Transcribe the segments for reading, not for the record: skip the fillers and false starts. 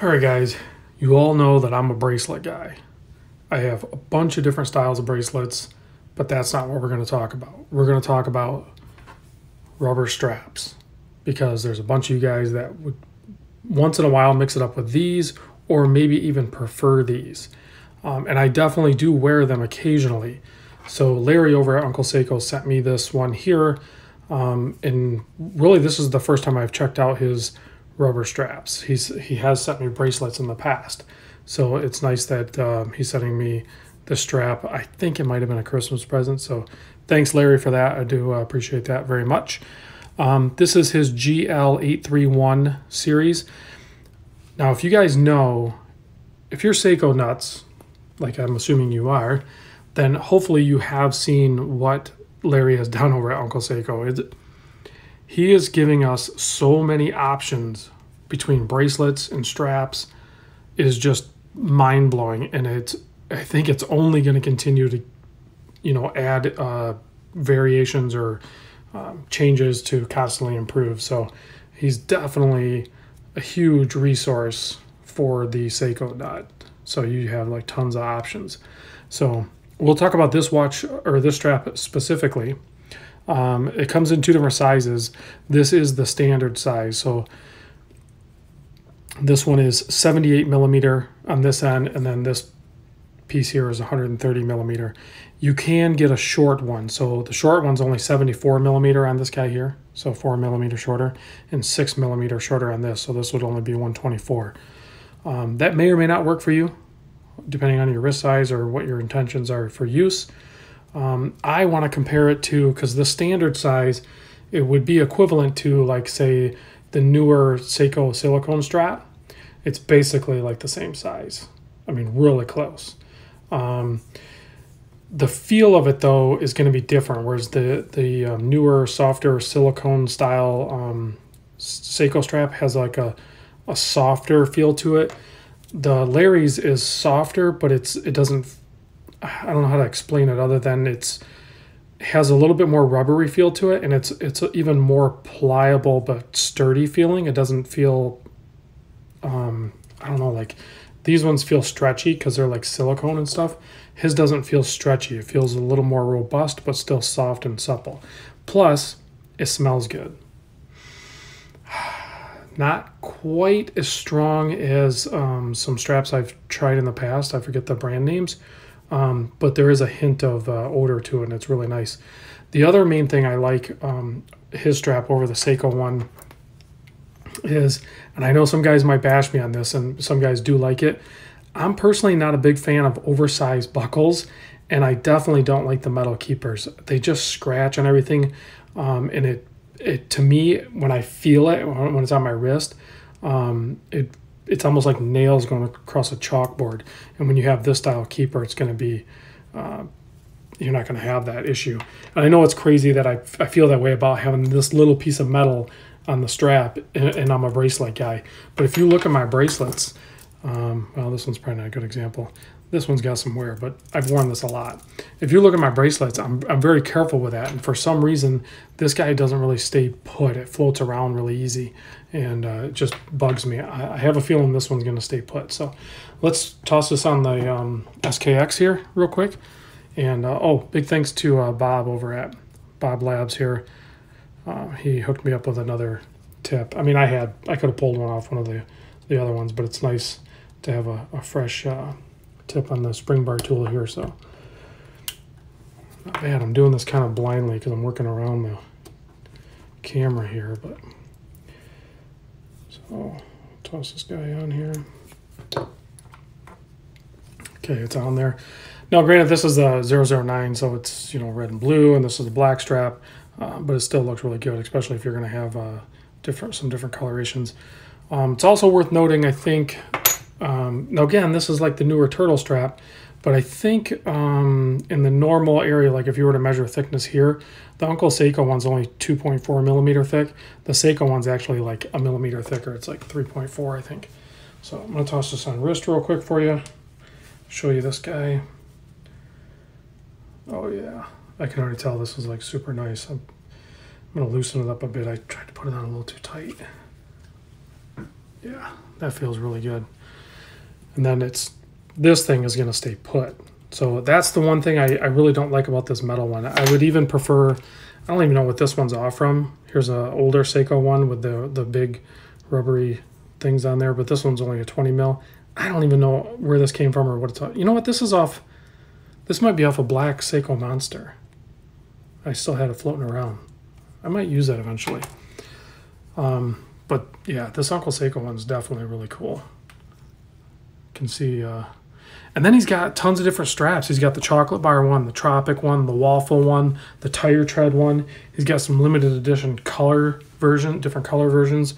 All right, guys, you all know that I'm a bracelet guy. I have a bunch of different styles of bracelets, but that's not what we're going to talk about. We're going to talk about rubber straps because there's a bunch of you guys that would once in a while mix it up with these or maybe even prefer these. And I definitely do wear them occasionally. So Larry over at Uncle Seiko sent me this one here. And really this is the first time I've checked out his rubber straps. He has sent me bracelets in the past. So it's nice that he's sending me the strap. I think it might have been a Christmas present. So thanks, Larry, for that. I do appreciate that very much. This is his GL831 series. Now, if you guys know, if you're Seiko nuts, like I'm assuming you are, then hopefully you have seen what Larry has done over at Uncle Seiko. He is giving us so many options between bracelets and straps. It is just mind-blowing, and I think it's only going to continue to, add variations or changes to constantly improve. So he's definitely a huge resource for the Seiko nut. So you have like tons of options. So we'll talk about this watch or this strap specifically. It comes in two different sizes. This is the standard size. So this one is 78 millimeter on this end, and then this piece here is 130 millimeter. You can get a short one. So the short one's only 74 millimeter on this guy here. So 4 millimeter shorter and 6 millimeter shorter on this. So this would only be 124. That may or may not work for you, depending on your wrist size or what your intentions are for use. I want to compare it to, because the standard size, it would be equivalent to, like, say, the newer Seiko silicone strap. It's basically like the same size. I mean, really close. The feel of it, though, is going to be different, whereas the newer, softer silicone style Seiko strap has like a softer feel to it. The Larry's is softer, but it doesn't, I don't know how to explain it other than it has a little bit more rubbery feel to it, and it's even more pliable but sturdy feeling. It doesn't feel, I don't know, like these ones feel stretchy because they're like silicone and stuff. His doesn't feel stretchy. It feels a little more robust, but still soft and supple. Plus, it smells good. Not quite as strong as some straps I've tried in the past. I forget the brand names. But there is a hint of odor to it, and it's really nice. The other main thing I like his strap over the Seiko one is, and I know some guys might bash me on this, and some guys do like it, I'm personally not a big fan of oversized buckles, and I definitely don't like the metal keepers. They just scratch and everything, and it to me, when I feel it, when it's on my wrist, it's almost like nails going across a chalkboard. And when you have this style keeper, it's going to be, you're not going to have that issue. And I know it's crazy that I feel that way about having this little piece of metal on the strap, and I'm a bracelet guy. But if you look at my bracelets, well, this one's probably not a good example. This one's got some wear, but I've worn this a lot. If you look at my bracelets, I'm very careful with that. And for some reason, this guy doesn't really stay put. It floats around really easy, and it just bugs me. I have a feeling this one's going to stay put. So let's toss this on the SKX here real quick. And, oh, big thanks to Bob over at Bob Labs here. He hooked me up with another tip. I mean, I could have pulled one off one of the other ones, but it's nice to have a fresh tip on the spring bar tool here. So not bad. I'm doing this kind of blindly because I'm working around the camera here, but so toss this guy on here. Okay, it's on there. Now granted, this is the 009, so it's red and blue, and this is the black strap, but it still looks really good, especially if you're going to have some different colorations. It's also worth noting, I think, now again, this is like the newer turtle strap, but I think in the normal area, like if you were to measure thickness here, the Uncle Seiko one's only 2.4 millimeter thick. The Seiko one's actually like a millimeter thicker. It's like 3.4, I think. So I'm going to toss this on wrist real quick for you. Show you this guy. Oh yeah, I can already tell this is like super nice. I'm going to loosen it up a bit. I tried to put it on a little too tight. Yeah, that feels really good. And then this thing is going to stay put. So that's the one thing I really don't like about this metal one. I would even prefer, I don't even know what this one's off from. Here's an older Seiko one with the big rubbery things on there, but this one's only a 20 mil. I don't even know where this came from or what it's off. You know what, this is off, this might be off a black Seiko Monster. I still had it floating around. I might use that eventually. But yeah, this Uncle Seiko one's definitely really cool. You can see, and then he's got tons of different straps. He's got the chocolate bar one, the tropic one, the waffle one, the tire tread one. He's got some limited edition color version, different color versions.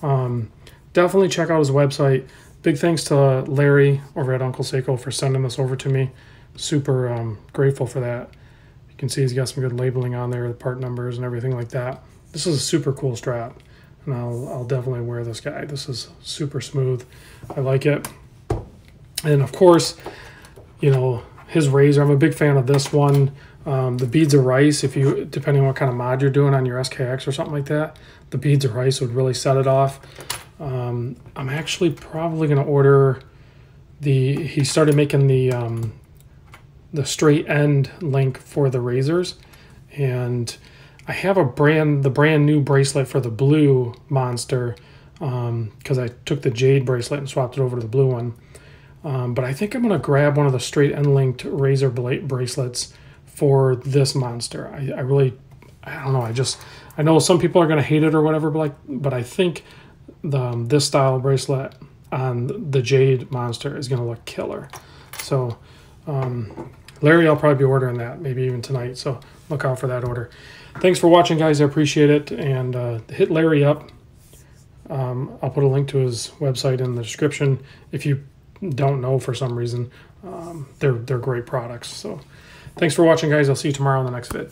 Definitely check out his website. Big thanks to Larry over at Uncle Seiko for sending this over to me. Super grateful for that. You can see he's got some good labeling on there, the part numbers and everything like that. This is a super cool strap, and I'll definitely wear this guy. This is super smooth. I like it. And of course, you know, his razor, I'm a big fan of this one. The beads of rice, if you, depending on what kind of mod you're doing on your SKX or something like that, the beads of rice would really set it off. I'm actually probably going to order he started making the straight end link for the razors, and I have the brand new bracelet for the blue Monster, because I took the jade bracelet and swapped it over to the blue one. But I think I'm going to grab one of the straight end linked razor blade bracelets for this Monster. I don't know. I know some people are going to hate it or whatever, but I think this style bracelet on the jade Monster is going to look killer. So Larry, I'll probably be ordering that maybe even tonight. So look out for that order. Thanks for watching, guys. I appreciate it. And hit Larry up. I'll put a link to his website in the description. If you don't know for some reason, they're great products. So thanks for watching, guys. I'll see you tomorrow in the next vid.